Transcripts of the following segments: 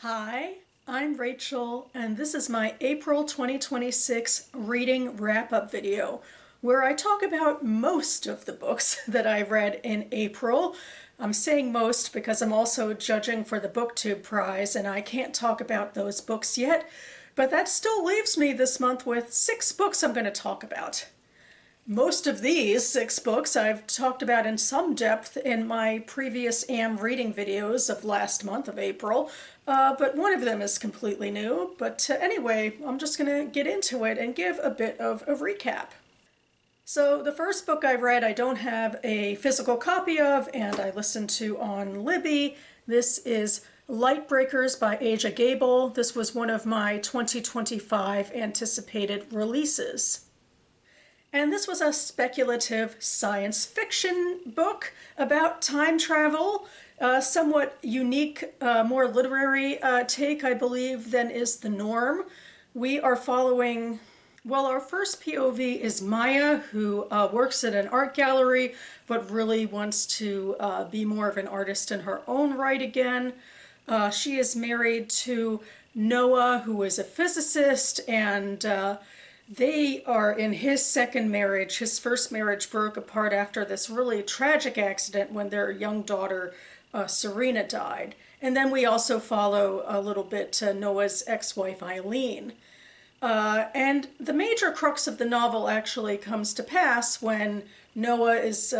Hi, I'm Rachel, and this is my April 2026 reading wrap-up video, where I talk about most of the books that I read in April. I'm saying most because I'm also judging for the BookTube prize, and I can't talk about those books yet, but that still leaves me this month with 6 books I'm going to talk about. Most of these 6 books I've talked about in some depth in my previous AM reading videos of last month of April, but one of them is completely new. But anyway, I'm just going to get into it and give a bit of a recap. So the first book I read I don't have a physical copy of, and I listened to on Libby. This is Lightbreakers by Aja Gabel. This was one of my 2025 anticipated releases. And this was a speculative science fiction book about time travel, somewhat unique, more literary take, I believe, than is the norm. We are following, well, our first POV is Maya, who works at an art gallery, but really wants to be more of an artist in her own right again. She is married to Noah, who is a physicist, and they are in his second marriage. His first marriage broke apart after this really tragic accident when their young daughter, Serena, died. And then we also follow a little bit Noah's ex-wife, Eileen. And the major crux of the novel actually comes to pass when Noah is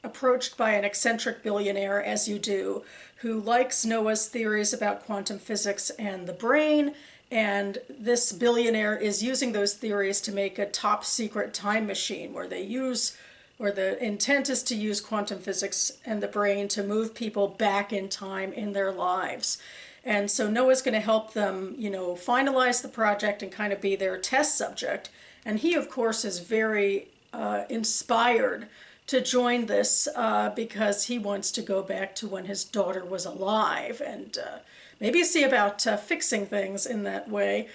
approached by an eccentric billionaire, as you do, who likes Noah's theories about quantum physics and the brain. And this billionaire is using those theories to make a top secret time machine where the intent is to use quantum physics and the brain to move people back in time in their lives. And so Noah's going to help them, finalize the project and kind of be their test subject. And he, of course, is very inspired to join this because he wants to go back to when his daughter was alive and maybe see about fixing things in that way.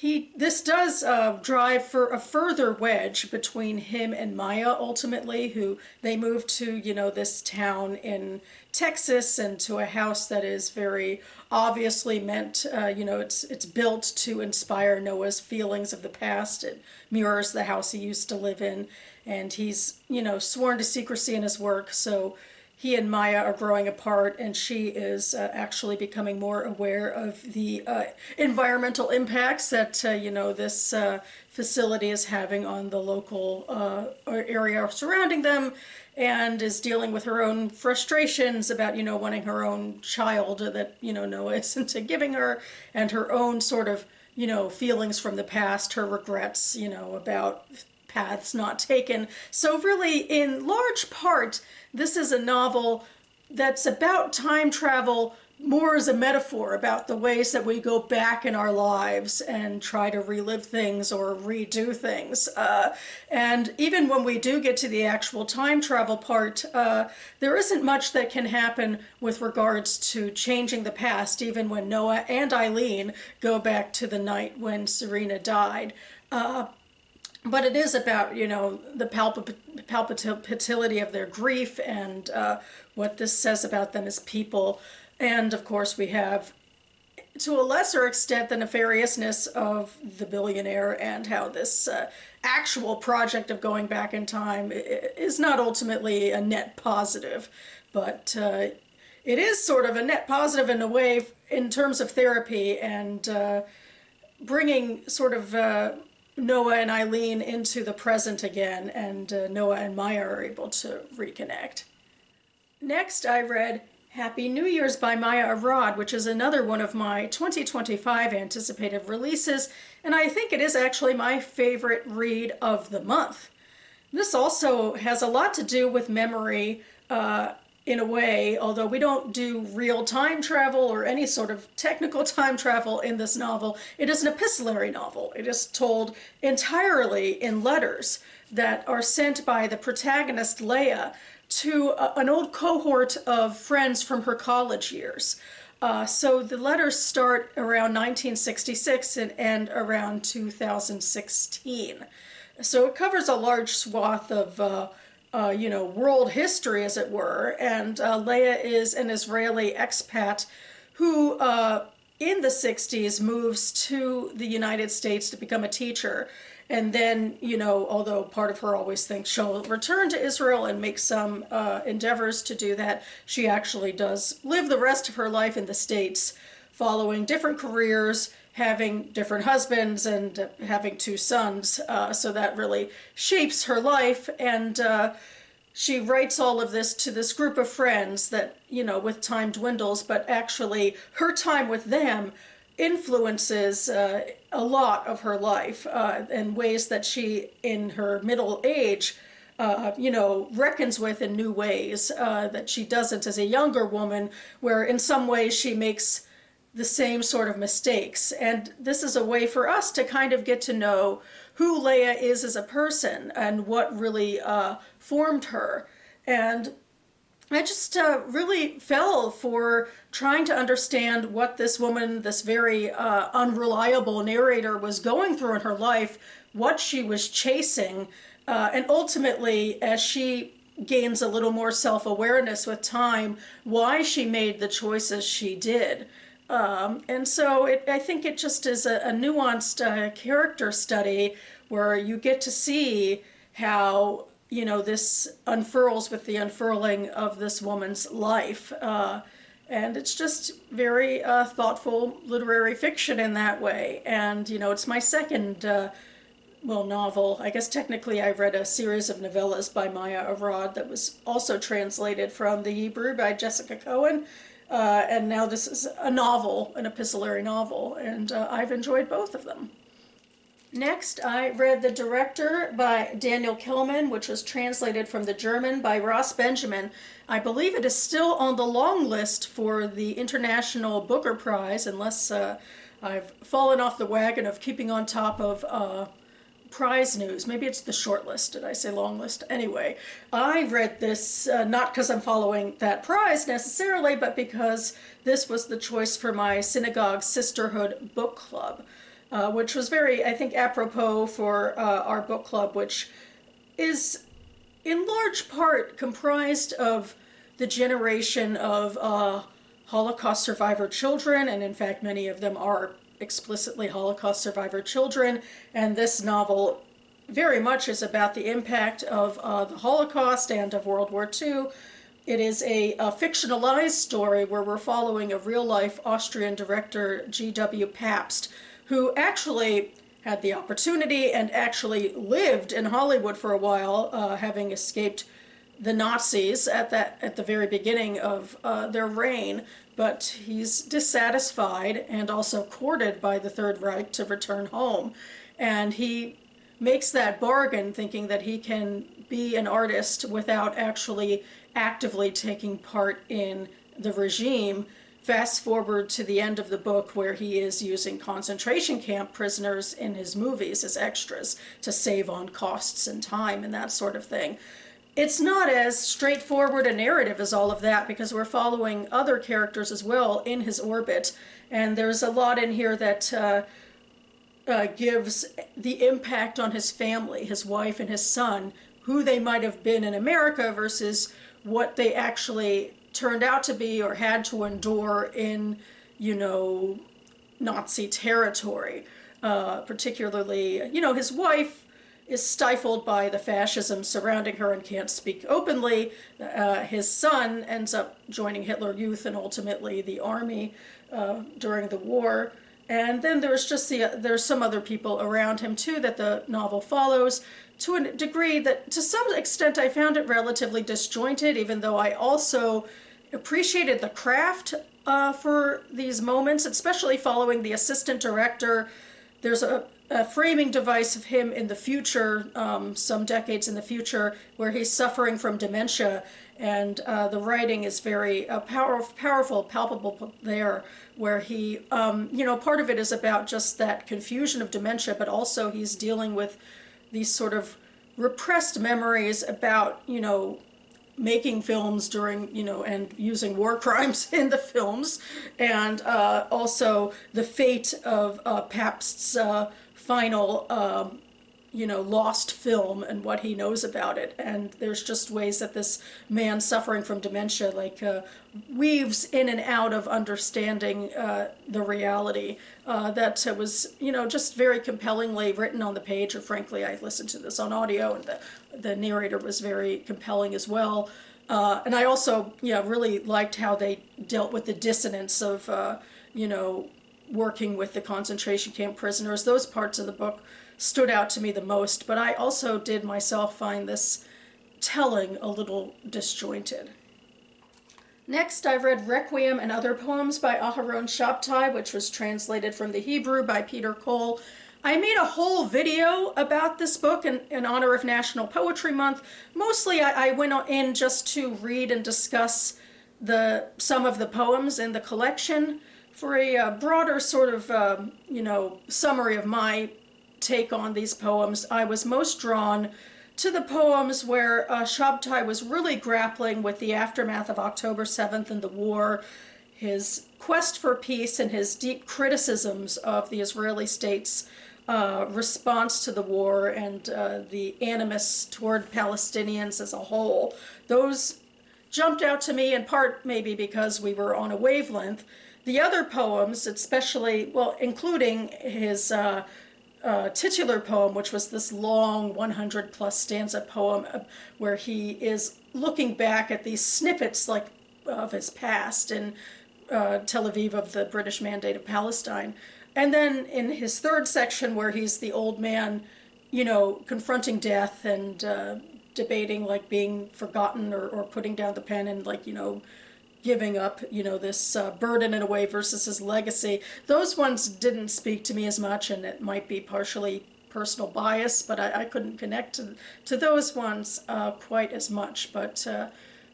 This does drive for a further wedge between him and Maya ultimately, who they move to, this town in Texas and to a house that is very obviously meant, it's built to inspire Noah's feelings of the past. It mirrors the house he used to live in, and he's, sworn to secrecy in his work, so he and Maya are growing apart, and she is actually becoming more aware of the environmental impacts that, this facility is having on the local area surrounding them, and is dealing with her own frustrations about, wanting her own child that, Noah isn't giving her, and her own sort of, feelings from the past, her regrets, about paths not taken. So really, in large part, this is a novel that's about time travel more as a metaphor about the ways that we go back in our lives and try to relive things or redo things. And even when we do get to the actual time travel part, there isn't much that can happen with regards to changing the past, even when Noah and Eileen go back to the night when Serena died. But it is about, the palpability of their grief and what this says about them as people. And of course we have, to a lesser extent, the nefariousness of the billionaire and how this actual project of going back in time is not ultimately a net positive. But it is sort of a net positive in a way in terms of therapy and bringing sort of Noah and Eileen into the present again, and Noah and Maya are able to reconnect. Next, I read Happy New Year's by Maya Arad, which is another one of my 2025 anticipated releases, and I think it is actually my favorite read of the month. This also has a lot to do with memory in a way, although we don't do real time travel or any sort of technical time travel in this novel. It is an epistolary novel. It is told entirely in letters that are sent by the protagonist, Leia, to an old cohort of friends from her college years. So the letters start around 1966 and end around 2016. So it covers a large swath of world history, as it were. And Leia is an Israeli expat who in the 60s moves to the United States to become a teacher. And then, you know, although part of her always thinks she'll return to Israel and make some endeavors to do that, she actually does live the rest of her life in the States, following different careers, having different husbands, and having 2 sons. So that really shapes her life. And she writes all of this to this group of friends that, you know, with time dwindles, but actually her time with them influences a lot of her life in ways that she, in her middle age, you know, reckons with in new ways that she doesn't as a younger woman, where in some ways she makes the same sort of mistakes. And this is a way for us to kind of get to know who Leah is as a person and what really formed her. And I just really fell for trying to understand what this woman, this very unreliable narrator, was going through in her life, what she was chasing, and ultimately, as she gains a little more self-awareness with time, why she made the choices she did. And so I think it just is a nuanced character study where you get to see how, you know, this unfurls with the unfurling of this woman's life. And it's just very thoughtful literary fiction in that way. And, you know, it's my second, well, novel. I guess technically I read a series of novellas by Maya Arad that was also translated from the Hebrew by Jessica Cohen. And now this is a novel, an epistolary novel, and I've enjoyed both of them. Next, I read The Director by Daniel Kehlmann, which was translated from the German by Ross Benjamin. I believe it is still on the long list for the International Booker Prize, unless I've fallen off the wagon of keeping on top of prize news. Maybe it's the short list. Did I say long list? Anyway, I read this not because I'm following that prize necessarily, but because this was the choice for my Synagogue Sisterhood book club, which was very, I think, apropos for our book club, which is in large part comprised of the generation of Holocaust survivor children, and in fact many of them are explicitly Holocaust survivor children, and this novel very much is about the impact of the Holocaust and of World War II. It is a fictionalized story where we're following a real-life Austrian director, G.W. Pabst, who actually had the opportunity and actually lived in Hollywood for a while, having escaped the Nazis at the very beginning of their reign. But he's dissatisfied and also courted by the Third Reich to return home. And he makes that bargain thinking that he can be an artist without actually actively taking part in the regime. Fast forward to the end of the book where he is using concentration camp prisoners in his movies as extras to save on costs and time and that sort of thing. It's not as straightforward a narrative as all of that because we're following other characters as well in his orbit, and there's a lot in here that gives the impact on his family, his wife and his son, who they might have been in America versus what they actually turned out to be or had to endure in, you know, Nazi territory. Particularly, you know, his wife is stifled by the fascism surrounding her and can't speak openly. His son ends up joining Hitler Youth and ultimately the army during the war. And then there's just there's some other people around him too that the novel follows to a degree that to some extent I found it relatively disjointed, even though I also appreciated the craft for these moments, especially following the assistant director. There's a framing device of him in the future, some decades in the future, where he's suffering from dementia, and the writing is very powerful, palpable there, where he, you know, part of it is about just that confusion of dementia, but also he's dealing with these sort of repressed memories about, you know, making films during, you know, and using war crimes in the films, and also the fate of Pabst's final lost film and what he knows about it. And there's just ways that this man suffering from dementia, weaves in and out of understanding the reality. That was, just very compellingly written on the page. Or frankly, I listened to this on audio, and the narrator was very compelling as well. And I also, really liked how they dealt with the dissonance of, working with the concentration camp prisoners. Those parts of the book stood out to me the most, but I also did myself find this telling a little disjointed. Next, I've read Requiem and Other Poems by Aharon Shabtai, which was translated from the Hebrew by Peter Cole. I made a whole video about this book in honor of National Poetry Month. Mostly I went in just to read and discuss some of the poems in the collection. For a broader sort of, summary of my take on these poems, I was most drawn to the poems where Shabtai was really grappling with the aftermath of October 7th and the war, his quest for peace, and his deep criticisms of the Israeli state's response to the war and the animus toward Palestinians as a whole. Those jumped out to me in part maybe because we were on a wavelength. The other poems, especially, including his titular poem, which was this long 100+ stanza poem where he is looking back at these snippets of his past in Tel Aviv of the British Mandate of Palestine. And then in his third section where he's the old man, confronting death and debating being forgotten or putting down the pen and giving up, this burden in a way versus his legacy. Those ones didn't speak to me as much, and it might be partially personal bias, but I couldn't connect to those ones quite as much. But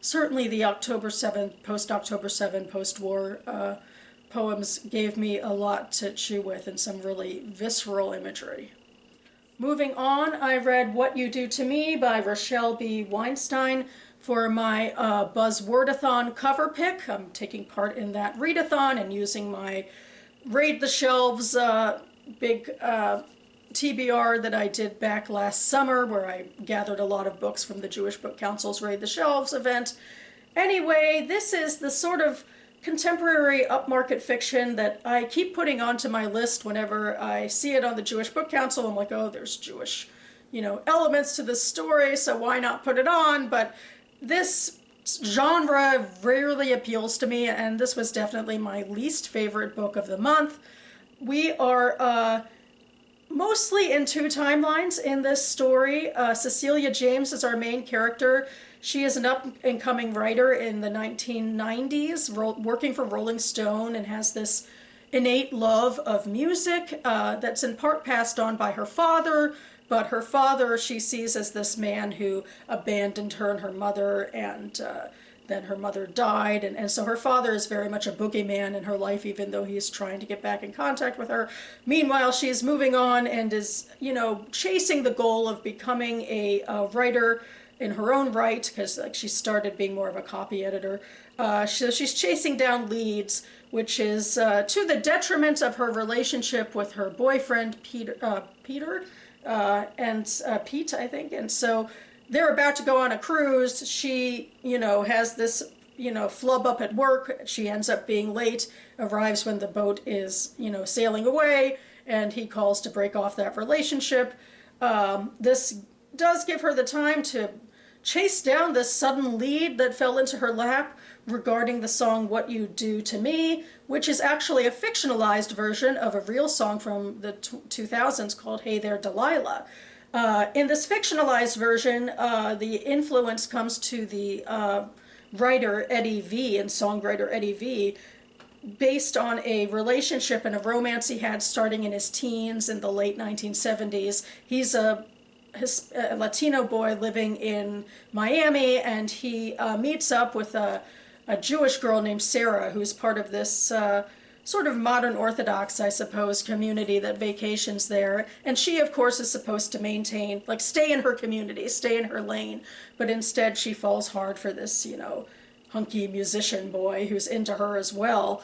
certainly the October 7th, post-October 7, post-war poems gave me a lot to chew with and some really visceral imagery. Moving on, I read What You Do to Me by Rochelle B. Weinstein for my Buzzwordathon cover pick. I'm taking part in that readathon and using my Raid the Shelves big TBR that I did back last summer, where I gathered a lot of books from the Jewish Book Council's Raid the Shelves event. Anyway, this is the sort of contemporary upmarket fiction that I keep putting onto my list whenever I see it on the Jewish Book Council. I'm like, oh, there's Jewish, elements to this story, so why not put it on? But this genre rarely appeals to me, and this was definitely my least favorite book of the month. We are mostly in two timelines in this story. Cecilia James is our main character. She is an up-and-coming writer in the 1990s, working for Rolling Stone, and has this innate love of music that's in part passed on by her father, but her father she sees as this man who abandoned her and her mother, and then her mother died, and so her father is very much a boogeyman in her life, even though he's trying to get back in contact with her. Meanwhile, she's moving on and is, chasing the goal of becoming a writer in her own right, because she started being more of a copy editor. So she's chasing down leads, which is to the detriment of her relationship with her boyfriend, Pete, I think. And so they're about to go on a cruise. She, has this, flub up at work. She ends up being late, arrives when the boat is, sailing away, and he calls to break off that relationship. This does give her the time to chase down this sudden lead that fell into her lap regarding the song What You Do to Me, which is actually a fictionalized version of a real song from the 2000s called Hey There Delilah. In this fictionalized version, the influence comes to the writer Eddie V and songwriter Eddie V, based on a relationship and a romance he had starting in his teens in the late 1970s. He's a Latino boy living in Miami, and he meets up with a Jewish girl named Sarah, who's part of this sort of modern Orthodox, I suppose, community that vacations there. And she, of course, is supposed to maintain, stay in her community, stay in her lane, but instead she falls hard for this, hunky musician boy who's into her as well.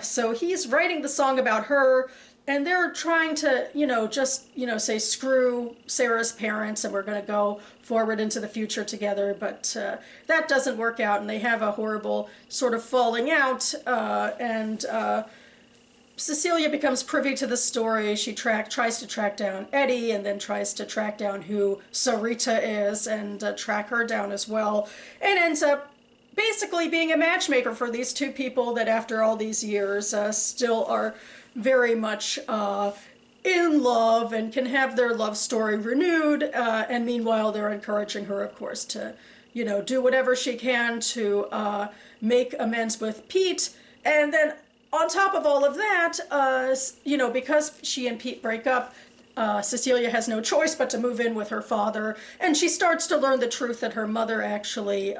So he's writing the song about her, and they're trying to, just, say screw Sarah's parents and we're going to go forward into the future together. But that doesn't work out, and they have a horrible sort of falling out. And Cecilia becomes privy to the story. She tries to track down Eddie, and then tries to track down who Sarita is, and track her down as well, and ends up basically being a matchmaker for these two people that after all these years still are very much in love and can have their love story renewed. And meanwhile, they're encouraging her, of course, to, do whatever she can to make amends with Pete. And then on top of all of that, because she and Pete break up, Cecilia has no choice but to move in with her father. And she starts to learn the truth that her mother actually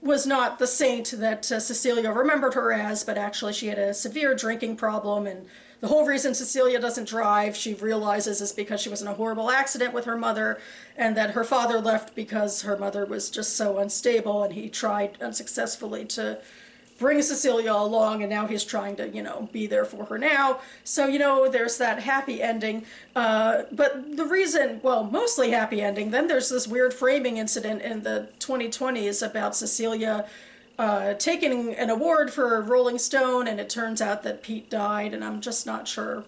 was not the saint that Cecilia remembered her as, but actually she had a severe drinking problem, and the whole reason Cecilia doesn't drive, she realizes, is because she was in a horrible accident with her mother, and that her father left because her mother was just so unstable, and he tried unsuccessfully to bring Cecilia along, and now he's trying to, be there for her now. So, there's that happy ending. But the reason, well, mostly happy ending, then there's this weird framing incident in the 2020s about Cecilia taking an award for Rolling Stone, and it turns out that Pete died, and I'm just not sure.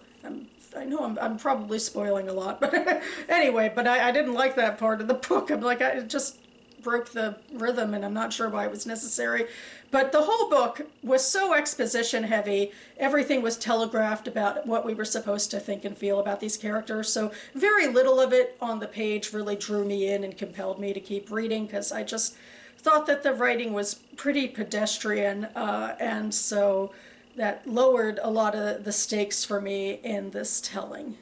I know I'm probably spoiling a lot, but anyway, but I didn't like that part of the book. I'm like, it just broke the rhythm, and I'm not sure why it was necessary. But the whole book was so exposition heavy. Everything was telegraphed about what we were supposed to think and feel about these characters. So very little of it on the page really drew me in and compelled me to keep reading, because I just thought that the writing was pretty pedestrian, and so that lowered a lot of the stakes for me in this telling.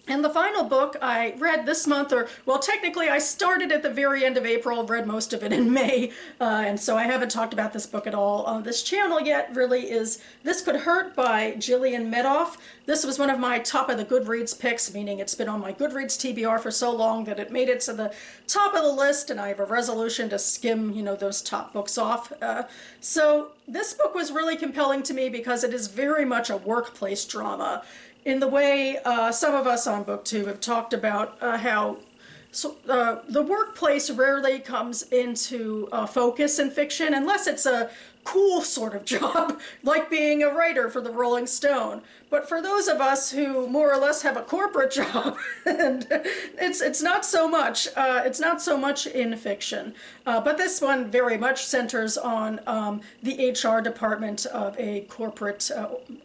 And the final book I read this month, or, well, technically I started at the very end of April, read most of it in May, and so I haven't talked about this book at all on this channel yet, really, is This Could Hurt by Jillian Medoff. This was one of my top of the Goodreads picks, meaning it's been on my Goodreads TBR for so long that it made it to the top of the list, and I have a resolution to skim, those top books off. So this book was really compelling to me because it is very much a workplace drama, in the way some of us on BookTube have talked about how the workplace rarely comes into focus in fiction unless it's a cool sort of job, like being a writer for the Rolling Stone. But for those of us who more or less have a corporate job, and it's not so much. It's not so much in fiction. But this one very much centers on the HR department of a corporate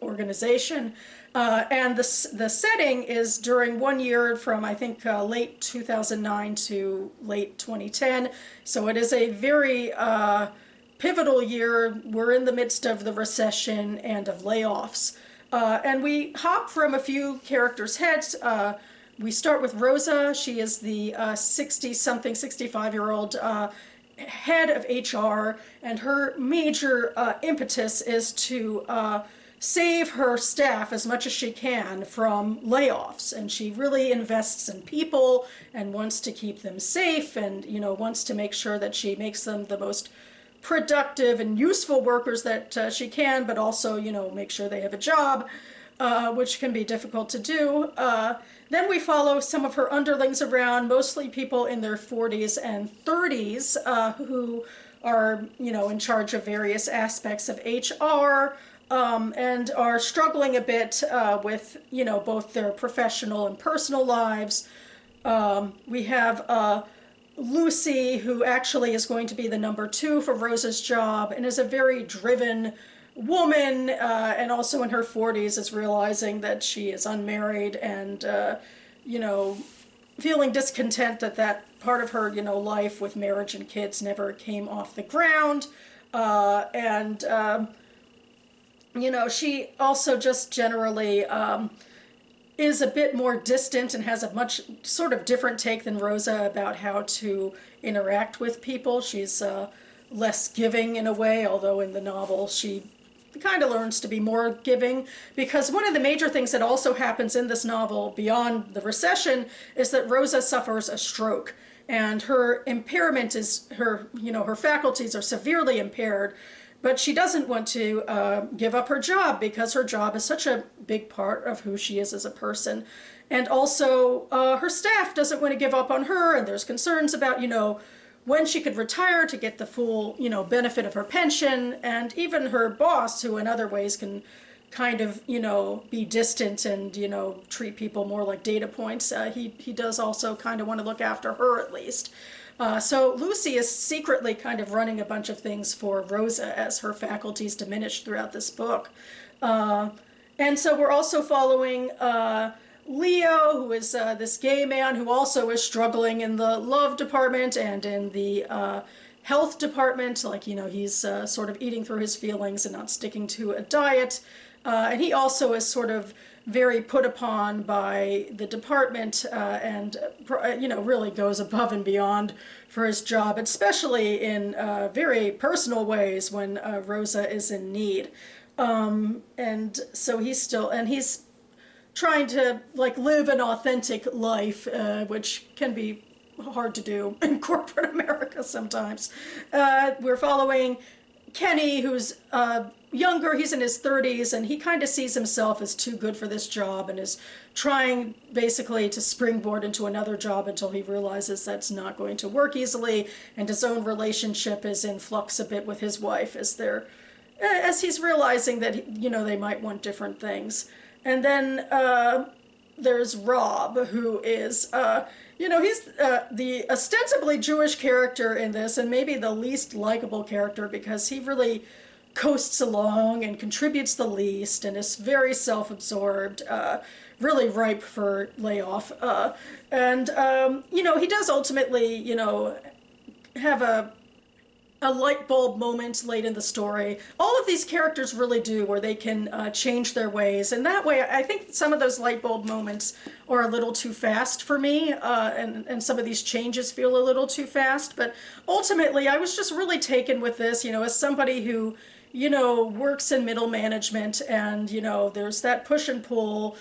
organization. And the setting is during 1 year from, I think, late 2009 to late 2010. So it is a very pivotal year. We're in the midst of the recession and of layoffs. And we hop from a few characters' heads. We start with Rosa. She is the 60-something, 65-year-old head of HR, and her major impetus is to save her staff as much as she can from layoffs, and she really invests in people and wants to keep them safe, and wants to make sure that she makes them the most productive and useful workers that she can, but also make sure they have a job, which can be difficult to do. Then we follow some of her underlings around, mostly people in their 40s and 30s who are in charge of various aspects of HR, and are struggling a bit with, both their professional and personal lives. We have Lucy, who actually is going to be the number 2 for Rosa's job, and is a very driven woman, and also in her 40s is realizing that she is unmarried and, feeling discontent that that part of her, life with marriage and kids never came off the ground. She also just generally is a bit more distant and has a much sort of different take than Rosa about how to interact with people. She's less giving in a way, although in the novel she kind of learns to be more giving, because one of the major things that also happens in this novel beyond the recession is that Rosa suffers a stroke, and her impairment is her faculties are severely impaired. but she doesn't want to give up her job because her job is such a big part of who she is as a person. And also, her staff doesn't want to give up on her, and there's concerns about, when she could retire to get the full, benefit of her pension, and even her boss, who in other ways can kind of, be distant and, treat people more like data points. He does also kind of want to look after her at least. So Lucy is secretly kind of running a bunch of things for Rosa as her faculties diminish throughout this book. And so we're also following Leo, who is this gay man who also is struggling in the love department and in the health department. Like, he's sort of eating through his feelings and not sticking to a diet. And he also is sort of very put upon by the department and, really goes above and beyond for his job, especially in very personal ways when Rosa is in need. And so he's trying to live an authentic life, which can be hard to do in corporate America sometimes. We're following Kenny, who's younger, he's in his 30s, and he kind of sees himself as too good for this job and is trying basically to springboard into another job until he realizes that's not going to work easily, and his own relationship is in flux a bit with his wife as he's realizing that, they might want different things. And then there's Rob, who is, he's the ostensibly Jewish character in this, and maybe the least likable character because he really coasts along and contributes the least and is very self-absorbed, really ripe for layoff. And he does ultimately, have a light bulb moment late in the story. All of these characters really do, where they can change their ways. And that way, I think some of those light bulb moments are a little too fast for me, and some of these changes feel a little too fast. But ultimately, I was just really taken with this, as somebody who, works in middle management, and, there's that push and pull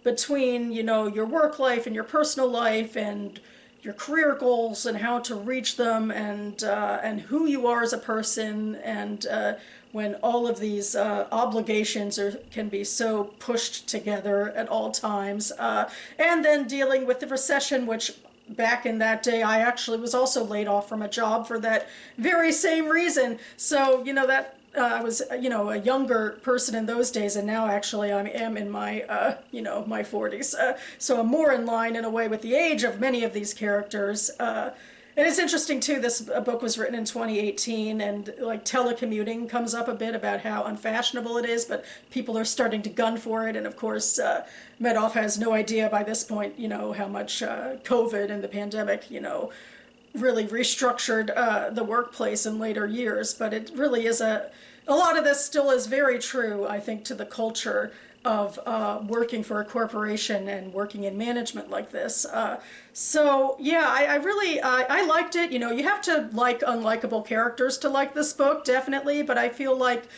between, your work life and your personal life and your career goals and how to reach them, and who you are as a person, and when all of these obligations can be so pushed together at all times, and then dealing with the recession, which back in that day I actually was also laid off from a job for that very same reason. So that I was, a younger person in those days, and now actually I am in my, my 40s. So I'm more in line in a way with the age of many of these characters. And it's interesting too, this book was written in 2018, and telecommuting comes up a bit about how unfashionable it is, but people are starting to gun for it. And of course, Medoff has no idea by this point, how much COVID and the pandemic, really restructured the workplace in later years. But it really is a lot of this still is very true, I think, to the culture of working for a corporation and working in management like this. So yeah, I really I liked it. You have to like unlikable characters to like this book, definitely, but I feel like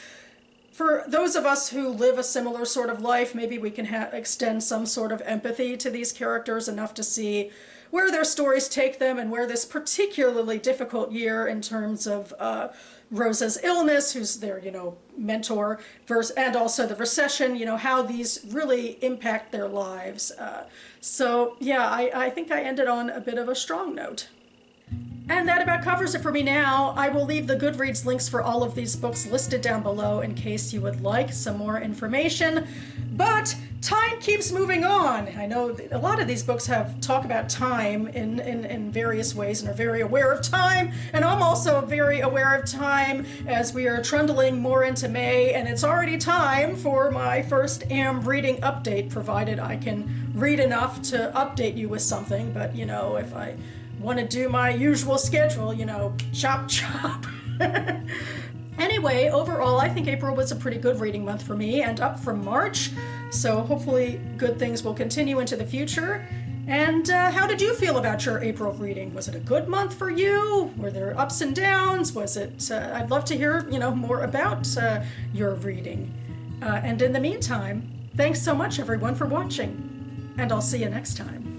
for those of us who live a similar sort of life, maybe we can extend some sort of empathy to these characters enough to see where their stories take them, and where this particularly difficult year in terms of Rosa's illness, who's their, mentor, and also the recession, how these really impact their lives. So yeah, I think I ended on a bit of a strong note. And that about covers it for me now. I will leave the Goodreads links for all of these books listed down below in case you would like some more information. But time keeps moving on. I know a lot of these books talk about time in various ways and are very aware of time. And I'm also very aware of time as we are trundling more into May, and it's already time for my first AM reading update, provided I can read enough to update you with something. But, if I want to do my usual schedule, chop chop. Anyway, overall, I think April was a pretty good reading month for me, and up from March, so hopefully good things will continue into the future. And how did you feel about your April reading? Was it a good month for you? Were there ups and downs? Was it, I'd love to hear, more about your reading. And in the meantime, thanks so much everyone for watching, and I'll see you next time.